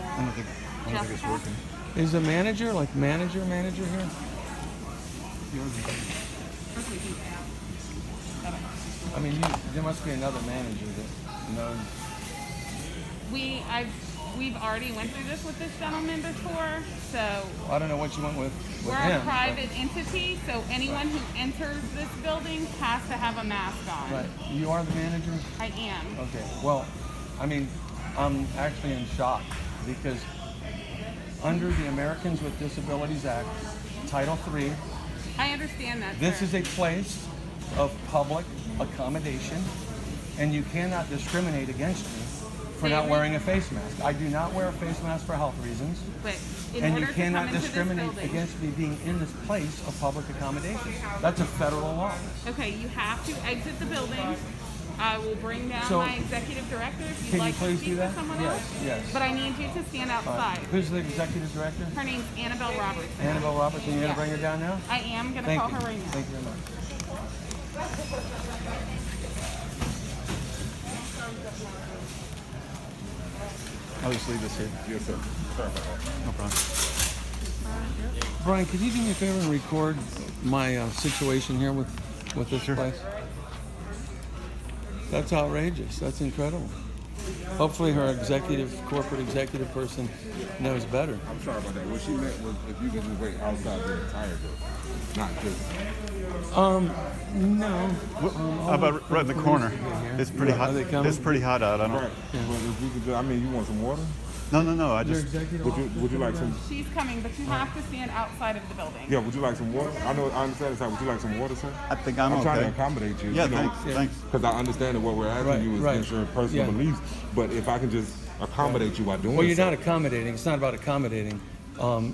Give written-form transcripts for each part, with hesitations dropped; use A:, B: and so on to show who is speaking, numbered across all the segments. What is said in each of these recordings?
A: I don't think it's working.
B: Is the manager, like manager here? I mean, there must be another manager that knows.
C: We've already went through this with this gentleman before, so
B: I don't know what you went with
C: we're
B: him.
C: a private entity, so anyone who enters this building has to have a mask on.
B: Right. You are the manager?
C: I am.
B: Okay. Well, I mean, I'm actually in shock because under the Americans with Disabilities Act, Title III,
C: I understand that.
B: this
C: sir.
B: is a place of public accommodation, and you cannot discriminate against me for not wearing a face mask. I do not wear a face mask for health reasons,
C: But in
B: and
C: order
B: you cannot
C: to come into
B: discriminate
C: this building,
B: against me being in this place of public accommodation. That's a federal law.
C: okay, you have to exit the building. I will bring down
B: So,
C: my executive director if you'd
B: can you
C: like to
B: please
C: speak
B: do that?
C: with someone
B: Yes,
C: else.
B: yes.
C: But I need you to stand outside.
B: Who's the executive director?
C: Her name's Annabelle Robertson.
B: Annabelle Robertson. You gonna
C: Yeah.
B: bring her down now?
C: I am going to
B: Thank
C: call
B: you.
C: her right now.
B: Thank you very much.
A: I'll just leave this here.
D: Yes, sir. Sorry about that.
A: No problem.
B: Brian, could you do me a favor and record my situation here with this place? That's outrageous. That's incredible. Hopefully her corporate executive person knows better.
D: I'm sorry about that. What she meant was if you could just wait outside the entire building, not just.
B: No.
A: How about right in the corner? It's pretty hot.
B: Are they coming?
A: It's pretty hot out. I don't.
D: Right. But if you could, I mean, you want some water?
A: No. I
B: Your
A: just.
B: executive
D: Would you like some?
C: She's coming, but you have to stand outside of the building.
D: Yeah. Would you like some water? I understand it's like. Would you like some water, sir?
A: I think I'm
D: trying to
A: okay.
D: accommodate you.
A: Yeah.
D: you know,
A: Thanks.
D: Because I understand that what we're asking
B: Right,
D: you is
B: right.
D: against your personal
B: Yeah.
D: beliefs. But if I can just accommodate you by doing
B: Well, you're
D: so.
B: not accommodating. It's not about accommodating.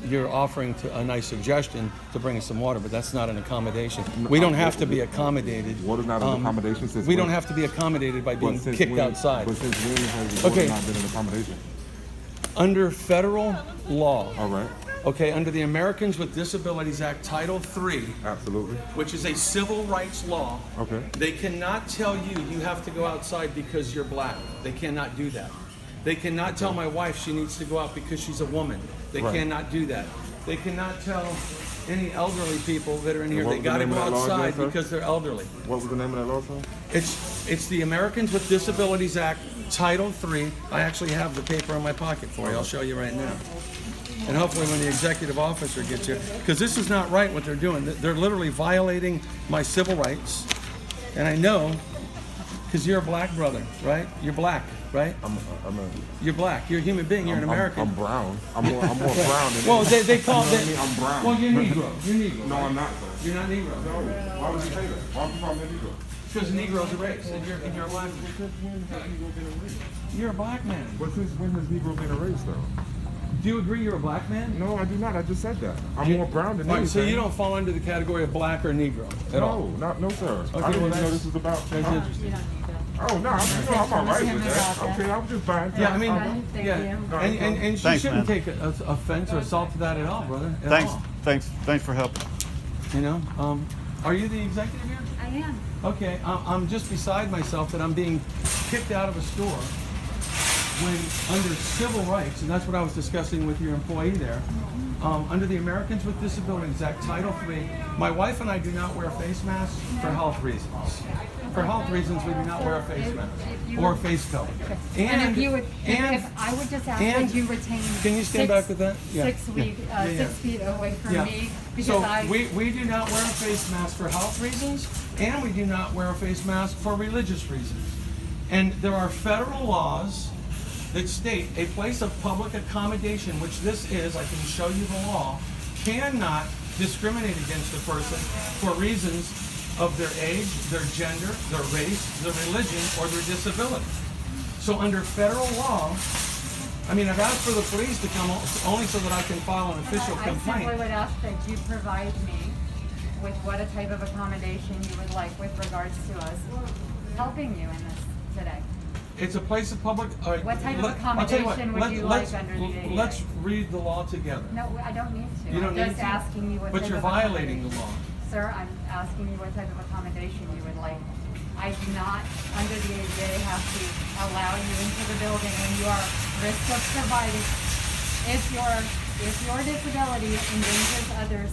B: You're offering a nice suggestion to bring us some water, but that's not an accommodation. We don't have to be accommodated.
D: Water's not an accommodation since
B: We
D: when?
B: don't have to be accommodated by being
D: But since
B: kicked
D: when-
B: outside.
D: But since when has the water
B: Okay.
D: not been an accommodation?
B: Under federal law,
D: All right.
B: okay, under the Americans with Disabilities Act, Title III,
D: Absolutely.
B: which is a civil rights law,
D: Okay.
B: they cannot tell you have to go outside because you're black. They cannot do that. They cannot tell my wife she needs to go out because she's a woman. They
D: Right.
B: cannot do that. They cannot tell any elderly people that are in here
D: what
B: they
D: was the
B: got to
D: name
B: go
D: of that law again,
B: outside
D: sir?
B: because they're elderly.
D: What was the name of that law, sir?
B: It's the Americans with Disabilities Act, Title III. I actually have the paper in my pocket for you. I'll show you right now. And hopefully when the executive officer gets here, because this is not right what they're doing. They're literally violating my civil rights. And I know, because you're a black brother, right? You're black, right? You're black. You're a human being. You're an American.
D: I'm brown. I'm more brown than
B: Well,
D: that.
B: they call
D: You know what I
B: it.
D: mean? I'm brown.
B: Well, you're Negro. You're Negro.
D: No, I'm not, sir.
B: You're not Negro.
D: No. Why would you say that? Why would you call me a Negro?
B: Because Negro's a race, and you're a black man. You're a black man.
D: But since when has Negro been erased, though?
B: Do you agree you're a black man?
D: No, I do not. I just said that. I'm more brown than
B: All right, so
D: anything.
B: you don't fall under the category of black or Negro at all?
D: No, sir.
B: Okay,
D: I didn't
B: well,
D: even know
B: that's-
D: this was about.
B: That's
D: Huh?
B: interesting.
D: Oh, no, I'm all right with that. Okay, I'm just buying.
B: Yeah, I mean,
E: Thank
B: yeah,
E: you.
B: and she
A: Thanks,
B: shouldn't
A: man.
B: take offense or assault to that at all, brother. At all.
A: Thanks for helping.
B: You know, are you the executive here?
E: I am.
B: Okay, I'm just beside myself that I'm being kicked out of a store when under civil rights, and that's what I was discussing with your employee there, under the Americans with Disabilities Act, Title III, my wife and I do not wear face masks for health reasons. For health reasons, we do not wear a face mask or a face coat.
E: And if you would, if I would just ask that you retain.
B: Can you stand back with that? Yeah.
E: 6 feet,
B: Yeah, yeah.
E: 6 feet away from
B: Yeah.
E: me, because
B: So
E: I.
B: we do not wear a face mask for health reasons, and we do not wear a face mask for religious reasons. And there are federal laws that state a place of public accommodation, which this is, I can show you the law, cannot discriminate against a person for reasons of their age, their gender, their race, their religion, or their disability. So under federal law, I mean, I've asked for the police to come only so that I can file an official
E: I simply
B: complaint.
E: would ask that you provide me with what a type of accommodation you would like with regards to us helping you in this today.
B: It's a place of public. All right,
E: What type of
B: I'll tell you what,
E: accommodation would you
B: let's-
E: like under the ADA?
B: Let's read the law together.
E: No, I don't need to.
B: You don't
E: I'm
B: need
E: just
B: to?
E: asking you what
B: But
E: type
B: you're
E: of
B: violating the
E: accommodation-
B: law.
E: Sir, I'm asking you what type of accommodation you would like I do not, under the ADA, have to allow you into the building when you are risk of surviving. If your disability endangers others,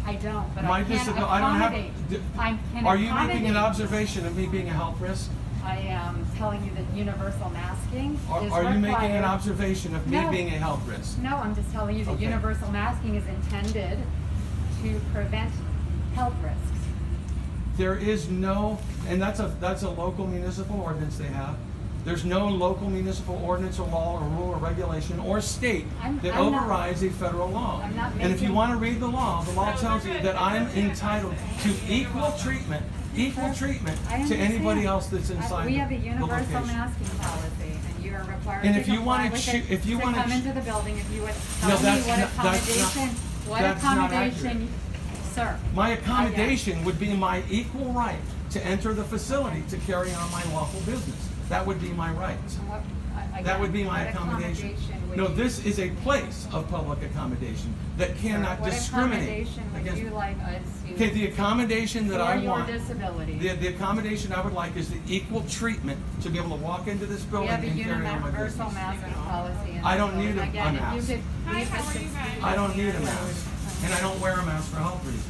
E: I don't, but I can accommodate. I can
B: Are you making an
E: accommodate.
B: observation of me being a health risk?
E: I am telling you that universal masking is required.
B: Are you making an observation of me
E: No.
B: being a health risk?
E: No, I'm just telling you that
B: Okay.
E: universal masking is intended to prevent health risks.
B: There is no, and that's a local municipal ordinance they have. There's no local municipal ordinance or law or rule or regulation or state that
E: I'm not-
B: overrides a federal law.
E: I'm not
B: And if you
E: making-
B: want to read the law tells you that I'm entitled to equal treatment
E: I
B: to
E: understand.
B: anybody else that's inside
E: We have a
B: the
E: universal
B: location.
E: masking policy, and you are required
B: And
E: to
B: if you
E: comply
B: wanna
E: with
B: choo-
E: it
B: if you
E: to
B: wanna
E: come
B: ch-
E: into the building. If you would
B: No,
E: tell me
B: that's
E: what
B: not- that's not-
E: accommodation,
B: that's not
E: accommodation, sir.
B: My accommodation would be my equal right to enter the facility to carry on my lawful business. That would be my right. That would be my accommodation. No, this is a place of public accommodation that cannot discriminate
E: What accommodation would
B: against.
E: you like us to?
B: Okay, the accommodation that I
E: For your
B: want,
E: disability.
B: the accommodation I would like is the equal treatment to be able to walk into this
E: We
B: building
E: have a
B: and carry on my
E: universal
B: business.
E: masking policy. in
B: I
E: this
B: don't need
E: building.
B: a
E: Again, if you
B: mask.
E: could
C: Hi,
E: leave
C: how
E: this
C: are you guys?
B: I don't need a mask, and I don't wear a mask for health reasons.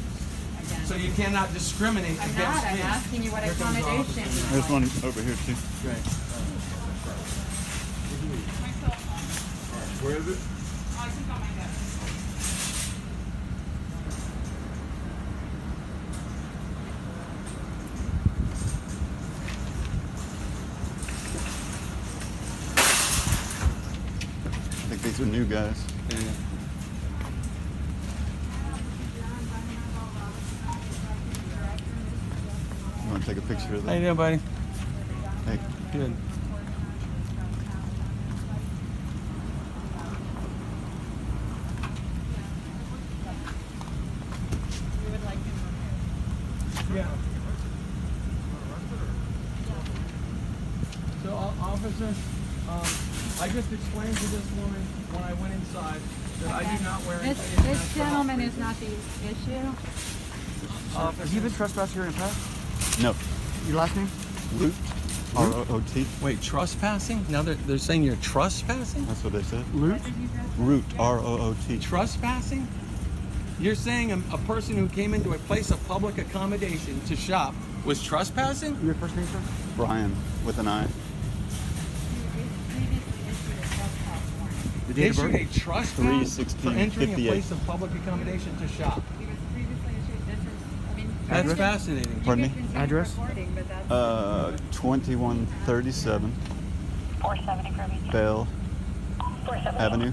E: Again.
B: So you cannot discriminate
E: I'm
B: against
E: not,
B: me.
E: I'm asking you what
B: Here comes the
E: accommodation.
B: officer.
E: you
A: There's
E: would
A: one
E: like.
A: over here too.
B: Great.
D: Where is it?
C: Oh, I think on my desk.
A: I think these are new guys. You want to take a picture of
B: How you
A: them?
B: doing, buddy?
A: Hey,
B: Good. Yeah. So, officer, I just explained to this woman when I went inside that I do not wear a face
E: This
B: mask for
E: gentleman
B: health
E: is not the issue.
F: Have you been trespassed here in the past?
A: no.
F: Your last name?
A: Root. R-O-O-T.
B: Wait, trespassing? Now they're saying you're trespassing?
A: That's what they said.
F: Luke?
A: Root. R-O-O-T.
B: Trespassing? You're saying a person who came into a place of public accommodation to shop was trespassing?
F: Your first name, sir?
A: Brian with an I.
F: The date of
B: Issued a
F: birth?
B: trespass for entering a
A: 3/16/58.
B: place of public accommodation to shop.
E: He was previously issued, this is, I mean.
B: That's
F: Address?
B: fascinating.
A: Pardon
E: You
A: me?
E: can continue
F: Address?
E: recording, but that's-
A: 2137
G: 470 for me.
A: Bell Avenue.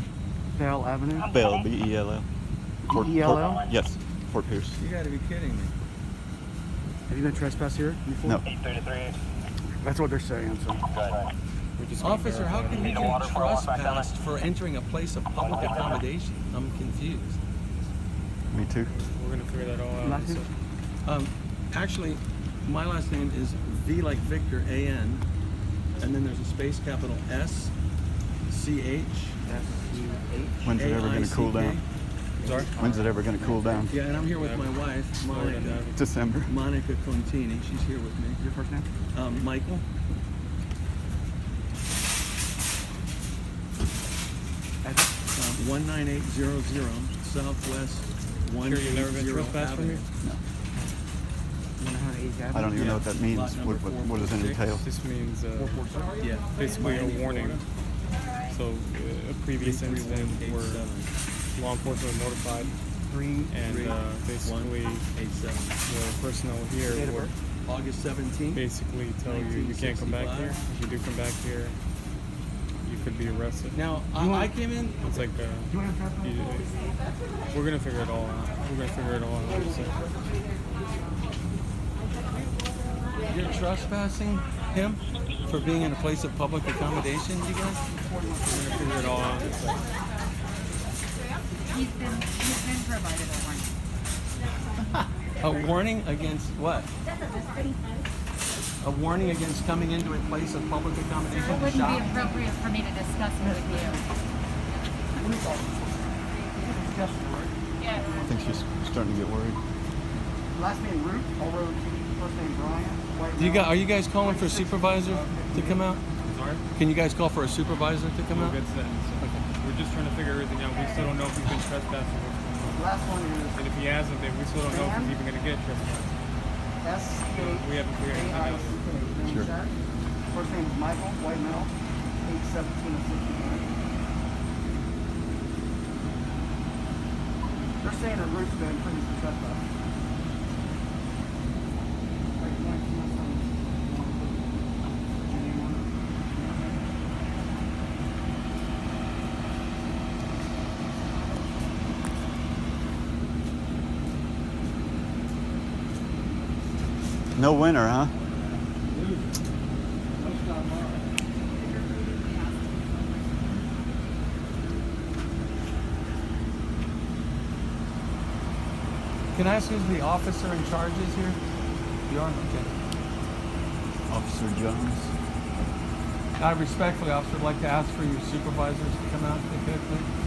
F: Bell Avenue?
A: Bell, B-E-L-L.
F: B-E-L-L?
A: Yes, Fort Pierce.
B: You gotta be kidding me.
F: Have you been trespassed here before?
A: No.
G: 833.
F: That's what they're saying, so.
G: Good.
B: Officer, how can you
G: Need a
B: get
G: water for a walk back down
B: trespassed for entering a place of public accommodation? I'm confused.
A: Me too.
H: We're gonna figure that all out.
F: Last name?
B: Actually, my last name is V like Victor, A-N, and then there's a space capital S-C-H.
F: S-U-H?
A: When's it ever going to cool down?
H: Sorry?
A: When's it ever going to cool down?
B: Yeah, and I'm here with my wife, Monica.
A: December.
B: Monica Contini. She's here with me.
F: Your first name?
B: Michael.
F: Address?
B: 19800 Southwest
H: Sure you've never been
B: 180
H: trespassed from
B: Avenue.
H: here?
F: 108th
A: I
F: Avenue?
A: don't even know what that means.
B: Lot number
A: What does it
B: 446.
A: entail?
H: This means
B: Yeah.
H: basically a warning. So a previous incident where
B: 33187.
H: law enforcement was notified and basically
B: 87.
H: the personnel here
F: Date of
H: would
F: birth?
B: August 17th.
H: basically tell you you can't come back
B: 1965.
H: here. If you do come back here, you could be arrested.
B: Now, I came in.
H: It's like
F: You want to trespass?
H: we're gonna figure it all out. We're gonna figure it all out. So,
B: You're trespassing him for being in a place of public accommodation, you guys?
H: we're gonna figure it all out. It's like,
E: He's been provided a warning.
B: A warning against what? A warning against coming into a place of public accommodation
E: It
B: to
E: wouldn't be
B: shop?
E: appropriate for me to discuss it with you.
C: Yes.
A: I think she's starting to get worried.
F: Last name Root, R-O-T, first name Brian.
B: Are you guys calling for a supervisor to come out?
H: Sorry?
B: Can you guys call for a supervisor to come
H: We'll
B: out?
H: get set. So we're just trying to figure everything out. We still don't know if he's been trespassed or what's going on.
F: Last one is
H: And if he hasn't, then we still don't know if he's even going to get trespassed. We haven't figured anything out.
A: Sure.
F: First name is Michael, white male, age 17 to 69. They're saying her roof's been previously trespassed.
A: No winner, huh?
B: Can I ask who's the officer in charge is here? You are? Okay.
A: Officer Jones.
B: I respectfully, officer, would like to ask for your supervisors to come out if they could, please.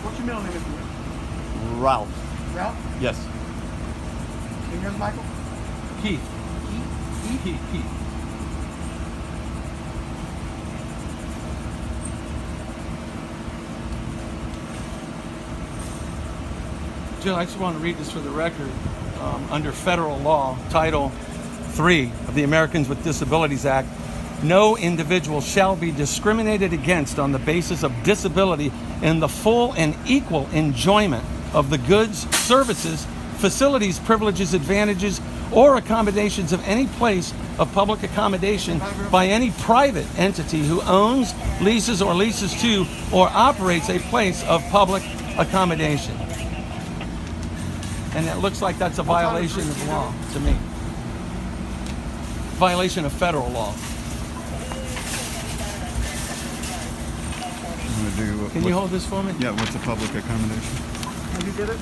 F: What's your middle name?
A: Ralph.
F: Ralph?
A: Yes.
F: And yours, Michael?
B: Keith. Keith. Jill, I just want to read this for the record. Under federal law, Title III of the Americans with Disabilities Act, no individual shall be discriminated against on the basis of disability in the full and equal enjoyment of the goods, services, facilities, privileges, advantages, or accommodations of any place of public accommodation by any private entity who owns, leases, or leases to, or operates a place of public accommodation. And it looks like that's a violation of law to me. Violation of federal law.
A: I'm gonna do.
B: Can you hold this for me?
A: Yeah. What's a public accommodation?
F: And you did it?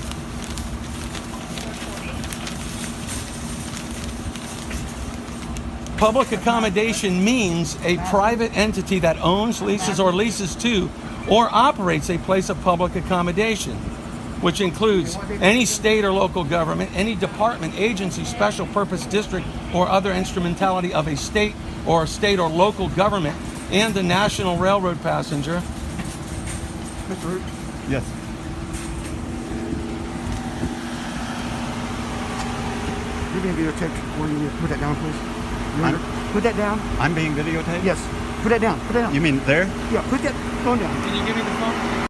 B: Public accommodation means a private entity that owns, leases, or leases to, or operates a place of public accommodation, which includes any state or local government, any department, agency, special purpose district, or other instrumentality of a state or local government, and the national railroad passenger.
F: Mr. Root?
A: Yes.
F: You're being videotaped. Will you put that down, please? Put that down.
A: I'm being videotaped?
F: Yes. Put that down. Put that down.
A: You mean there?
F: Yeah, put that phone down.
B: Can you give me the phone?